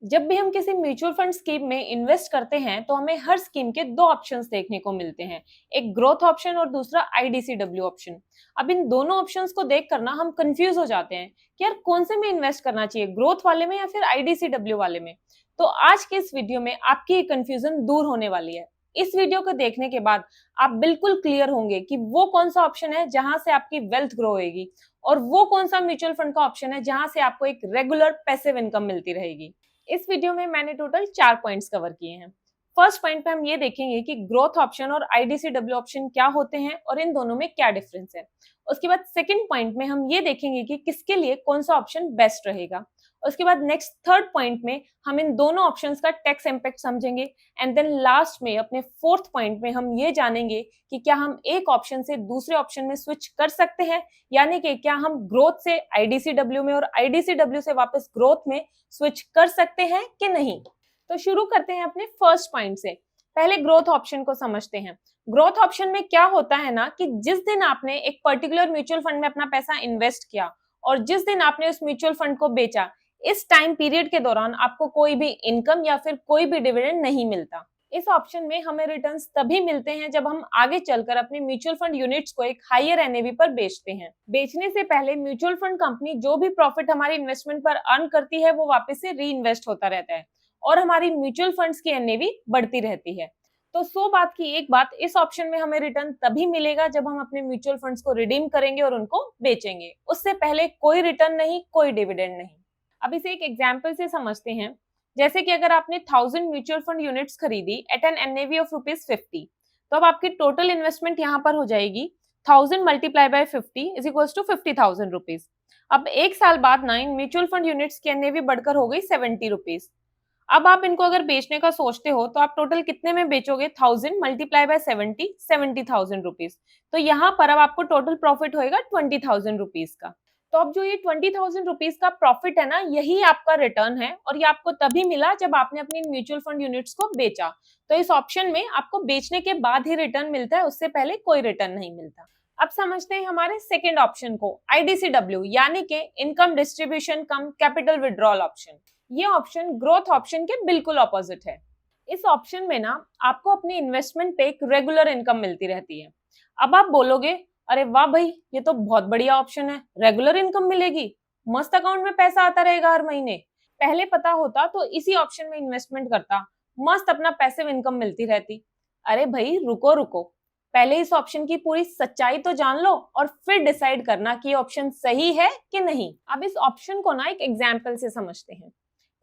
जब भी हम किसी म्यूचुअल फंड स्कीम में इन्वेस्ट करते हैं तो हमें हर स्कीम के दो ऑप्शंस देखने को मिलते हैं। एक ग्रोथ ऑप्शन और दूसरा आईडीसीडब्ल्यू ऑप्शन। अब इन दोनों ऑप्शंस को देखकर ना हम कंफ्यूज हो जाते हैं कि यार कौन से में इन्वेस्ट करना चाहिए, ग्रोथ वाले में या फिर आईडीसीडब्ल्यू वाले में। तो आज के इस वीडियो में आपकी ये कंफ्यूजन दूर होने वाली है। इस वीडियो को देखने के बाद आप बिल्कुल क्लियर होंगे कि वो कौन सा ऑप्शन है जहां से आपकी वेल्थ ग्रो होगी और वो कौन सा म्यूचुअल फंड का ऑप्शन है जहां से आपको एक रेगुलर पैसिव इनकम मिलती रहेगी। इस वीडियो में मैंने टोटल 4 पॉइंट्स कवर किए हैं। फर्स्ट पॉइंट पे हम ये देखेंगे कि ग्रोथ ऑप्शन और आईडीसीडब्ल्यू ऑप्शन क्या होते हैं और इन दोनों में क्या डिफरेंस है। उसके बाद सेकंड पॉइंट में हम ये देखेंगे कि किसके लिए कौन सा ऑप्शन बेस्ट रहेगा। उसके बाद नेक्स्ट थर्ड पॉइंट में हम इन दोनों ऑप्शंस का टैक्स इम्पैक्ट समझेंगे एंड देन लास्ट में अपने फोर्थ पॉइंट में हम ये जानेंगे कि क्या हम एक ऑप्शन से दूसरे ऑप्शन में स्विच कर सकते हैं, यानी कि क्या हम ग्रोथ से आईडीसीडब्ल्यू में और आईडीसीडब्ल्यू से वापस ग्रोथ में स्विच कर सकते हैं कि नहीं। तो शुरू करते हैं अपने फर्स्ट पॉइंट से। पहले ग्रोथ ऑप्शन को समझते हैं। ग्रोथ ऑप्शन में क्या होता है ना कि जिस दिन आपने एक पर्टिकुलर म्यूचुअल फंड में अपना पैसा इन्वेस्ट किया और जिस दिन आपने उस म्यूचुअल फंड को बेचा, इस टाइम पीरियड के दौरान आपको कोई भी इनकम या फिर कोई भी डिविडेंड नहीं मिलता। इस ऑप्शन में हमें रिटर्न्स तभी मिलते हैं जब हम आगे चलकर अपने म्यूचुअल फंड यूनिट्स को एक हायर एनएवी पर बेचते हैं। बेचने से पहले म्यूचुअल फंड कंपनी जो भी प्रॉफिट हमारी इन्वेस्टमेंट पर अर्न करती है वो वापस से री इन्वेस्ट होता रहता है और हमारी म्यूचुअल फंड्स की एनएवी बढ़ती रहती है। तो 100 बात की एक बात, इस ऑप्शन में हमें रिटर्न तभी मिलेगा जब हम अपने म्यूचुअल फंड्स को रिडीम करेंगे और उनको बेचेंगे। उससे पहले कोई रिटर्न नहीं, कोई डिविडेंड नहीं। अब इसे एक एग्जाम्पल से समझते हैं। जैसे कि अगर आपने 1000 म्यूचुअल फंड यूनिट्स खरीदी एट एन एनएवी ऑफ ₹50, तो अब आपकी टोटल इन्वेस्टमेंट यहाँ पर हो जाएगी 1000 multiply by 50 is equals to 50,000 rupees. अब एक साल बाद ना इन म्यूचुअल फंड यूनिट्स की एनएवी बढ़कर हो गई 70 रुपीज। अब आप इनको अगर बेचने का सोचते हो तो आप टोटल कितने में बेचोगे? 1000 मल्टीप्लाई बाय 70, 70,000 रुपीज। तो यहाँ पर अब आपको टोटल प्रॉफिट होएगा 20,000 रुपीज का। तो अब जो ये 20,000 रुपीज का प्रॉफिट है ना, यही आपका रिटर्न है और ये आपको तभी मिला जब आपने अपनी म्यूचुअल फंड यूनिट्स को बेचा। तो इस ऑप्शन में आपको बेचने के बाद ही रिटर्न मिलता है, उससे पहले कोई रिटर्न नहीं मिलता। अब समझते हैं हमारे सेकेंड ऑप्शन को, आईडीसीडब्ल्यू यानी कि इनकम डिस्ट्रीब्यूशन कम कैपिटल विड्रॉल ऑप्शन। ये ऑप्शन ग्रोथ ऑप्शन के बिल्कुल ऑपोजिट है। इस ऑप्शन में ना आपको अपनी इन्वेस्टमेंट पे एक रेगुलर इनकम मिलती रहती है। अब आप बोलोगे, अरे वाह भाई, ये तो बहुत बढ़िया ऑप्शन है, रेगुलर इनकम मिलेगी, मस्त अकाउंट में पैसा आता रहेगा हर महीने। पहले पता होता तो इसी ऑप्शन में इन्वेस्टमेंट करता, मस्त अपना पैसिव इनकम मिलती रहती। अरे भाई रुको रुको, पहले इस ऑप्शन की पूरी सच्चाई तो जान लो और फिर डिसाइड करना कि ये ऑप्शन सही है कि नहीं। अब इस ऑप्शन को ना एक एग्जाम्पल से समझते हैं।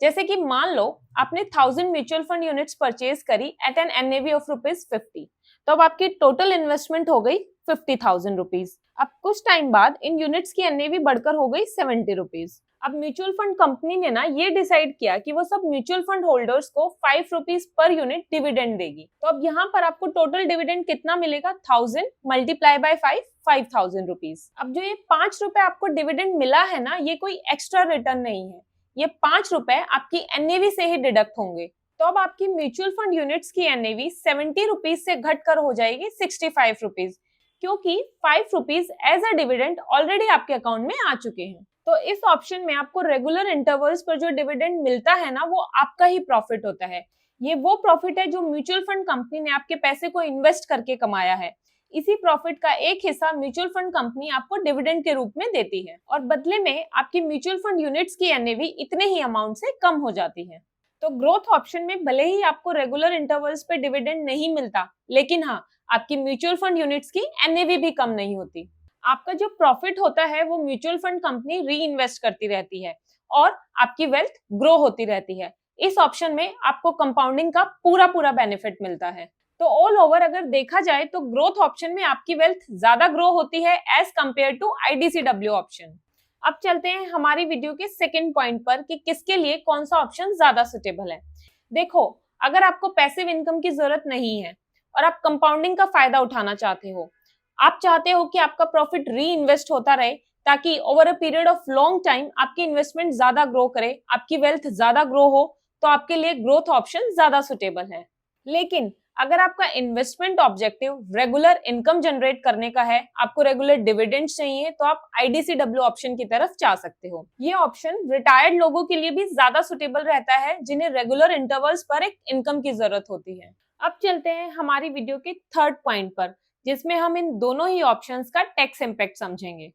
जैसे कि मान लो आपने 1000 म्यूचुअल फंड यूनिट्स परचेज करी एट एन एनएवी ऑफ ₹50, तो अब आपकी टोटल इन्वेस्टमेंट हो गई 50,000 रुपीज। अब कुछ टाइम बाद इन यूनिट्स की एनएवी बढ़कर हो गई 70 रुपीज। अब म्यूचुअल फंड कंपनी ने ना ये डिसाइड किया कि वो सब म्यूचुअल फंड होल्डर्स को 5 रुपीज पर यूनिट डिविडेंड देगी। तो अब यहाँ पर आपको टोटल डिविडेंड कितना मिलेगा? 1000 मल्टीप्लाई बाय 5, 5,000 रुपीज। अब जो ये 5 रुपए आपको डिविडेंड मिला है ना, ये कोई एक्स्ट्रा रिटर्न नहीं है, ये 5 रुपए आपकी एनएवी से ही डिडक्ट होंगे। तो अब आपकी म्यूचुअल फंड यूनिट्स की एनएवी 70 रुपीज से घटकर हो जाएगी 65 रुपीज, क्योंकि 5 rupees as a dividend already आपके अकाउंट में आ चुके हैं। तो इस ऑप्शन में आपको रेगुलर इंटरवल्स पर जो डिविडेंड मिलता है ना, वो आपका ही प्रॉफिट होता है। ये वो प्रॉफिट है जो म्यूचुअल फंड कंपनी ने आपके पैसे को इन्वेस्ट करके कमाया है। इसी प्रॉफिट का एक हिस्सा म्यूचुअल फंड कंपनी आपको डिविडेंड के रूप में देती है और बदले में आपकी म्यूचुअल फंड यूनिट्स की एनएवी इतने ही अमाउंट से कम हो जाती है। तो ग्रोथ ऑप्शन में भले ही आपको रेगुलर इंटरवल्स पे डिविडेंड नहीं मिलता, लेकिन हाँ, आपकी म्यूचुअल फंड यूनिट्स की एनएवी भी कम नहीं होती। आपका जो प्रॉफिट होता है वो म्यूचुअल फंड कंपनी री इन्वेस्ट करती रहती है और आपकी वेल्थ ग्रो होती रहती है। इस ऑप्शन में आपको कंपाउंडिंग का पूरा बेनिफिट मिलता है। तो ऑल ओवर अगर देखा जाए तो ग्रोथ ऑप्शन में आपकी वेल्थ ज्यादा ग्रो होती है एज कंपेयर टू आईडीसीडब्ल्यू ऑप्शन। अब चलते हैं हमारी वीडियो के सेकंड पॉइंट पर कि किसके लिए कौन सा ऑप्शन ज्यादा सुटेबल है। देखो, अगर आपको पैसिव इनकम की जरूरत नहीं है और आप कंपाउंडिंग का फायदा उठाना चाहते हो, आप चाहते हो कि आपका प्रॉफिट री इन्वेस्ट होता रहे ताकि over a period of long time आपकी इन्वेस्टमेंट ज्यादा ग्रो करे, आपकी वेल्थ ज्यादा ग्रो हो, तो आपके लिए ग्रोथ ऑप्शन ज्यादा सुटेबल है। लेकिन अगर आपका investment objective regular income generate करने का है, आपको रेगुलर डिविडेंड चाहिए, तो आप IDCW ऑप्शन की तरफ जा सकते हो। ये ऑप्शन रिटायर्ड लोगों के लिए भी ज्यादा सुटेबल रहता है जिन्हें रेगुलर इंटरवल्स पर एक इनकम की जरूरत होती है। अब चलते हैं हमारी वीडियो के थर्ड पॉइंट पर, जिसमें हम इन दोनों ही ऑप्शंस का टैक्स इम्पैक्ट समझेंगे।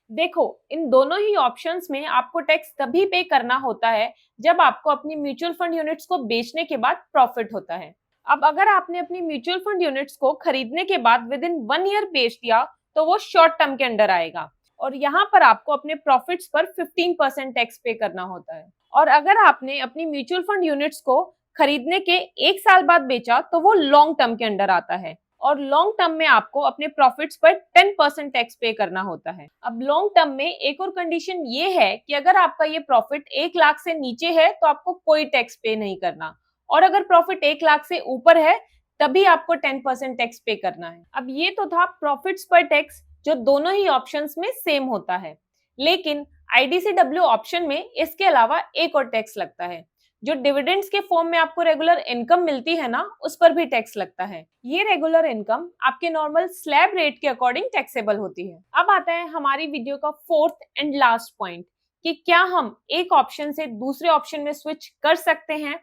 देखो, इन दोनों ही ऑप्शंस में आपको टैक्स तभी पे करना होता है जब आपको अपनी म्यूचुअल फंड यूनिट्स को बेचने के बाद प्रॉफिट होता है। अब अगर आपने अपनी म्यूचुअल फंड यूनिट्स को खरीदने के बाद विद इन 1 ईयर बेच दिया तो वो शॉर्ट टर्म के अंडर आएगा और यहाँ पर आपको अपने प्रॉफिट्स पर 15% टैक्स पे करना होता है। और अगर आपने अपनी म्यूचुअल फंड यूनिट्स को खरीदने के 1 साल बाद बेचा तो वो लॉन्ग टर्म के अंडर आता है और लॉन्ग टर्म में आपको अपने प्रॉफिट्स पर 10% टैक्स पे करना होता है। अब लॉन्ग टर्म में एक और कंडीशन ये है कि अगर आपका ये प्रॉफिट 1 लाख से नीचे है तो आपको कोई टैक्स पे नहीं करना, और अगर प्रॉफिट 1 लाख से ऊपर है तभी आपको 10% टैक्स पे करना है। अब ये तो था प्रॉफिट्स पर टैक्स, जो दोनों ही ऑप्शंस में सेम होता है, लेकिन IDCW ऑप्शन में इसके अलावा एक और टैक्स लगता है। जो डिविडेंड्स के फॉर्म में आपको रेगुलर इनकम मिलती है ना, उस पर भी टैक्स लगता है। ये रेगुलर इनकम आपके नॉर्मल स्लैब रेट के अकॉर्डिंग टैक्सेबल होती है। अब आता है हमारी वीडियो का फोर्थ एंड लास्ट पॉइंट कि क्या हम एक ऑप्शन से दूसरे ऑप्शन में स्विच कर सकते हैं।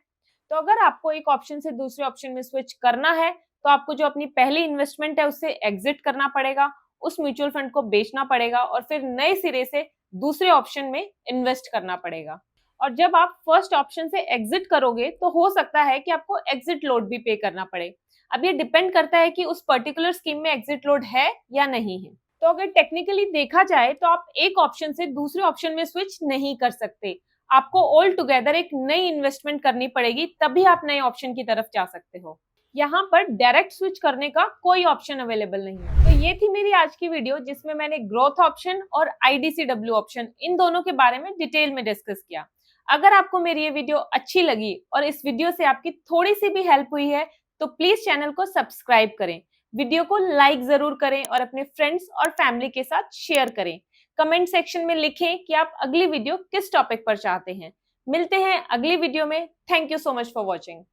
तो अगर आपको एक ऑप्शन से दूसरे ऑप्शन में स्विच करना है तो आपको जो अपनी पहली इन्वेस्टमेंट है उससे एग्जिट करना पड़ेगा, उस म्यूचुअल फंड को बेचना पड़ेगा और फिर नए सिरे से दूसरे ऑप्शन में इन्वेस्ट करना पड़ेगा। और जब आप फर्स्ट ऑप्शन से एग्जिट करोगे तो हो सकता है कि आपको एग्जिट लोड भी पे करना पड़े। अब ये डिपेंड करता है कि उस पर्टिकुलर स्कीम में एग्जिट लोड है या नहीं है। तो अगर टेक्निकली देखा जाए तो आप एक ऑप्शन से दूसरे ऑप्शन में स्विच नहीं कर सकते, आपको ऑल टुगेदर एक नई इन्वेस्टमेंट करनी पड़ेगी, तभी आप नए ऑप्शन की तरफ जा सकते हो। यहाँ पर डायरेक्ट स्विच करने का कोई ऑप्शन अवेलेबल नहीं है। तो ये थी मेरी आज की वीडियो जिसमें मैंने ग्रोथ ऑप्शन और IDCW ऑप्शन इन दोनों के बारे में डिटेल में डिस्कस किया। अगर आपको मेरी ये वीडियो अच्छी लगी और इस वीडियो से आपकी थोड़ी सी भी हेल्प हुई है तो प्लीज चैनल को सब्सक्राइब करें, वीडियो को लाइक जरूर करें और अपने फ्रेंड्स और फैमिली के साथ शेयर करें। कमेंट सेक्शन में लिखें कि आप अगली वीडियो किस टॉपिक पर चाहते हैं। मिलते हैं अगली वीडियो में। Thank you so much for watching.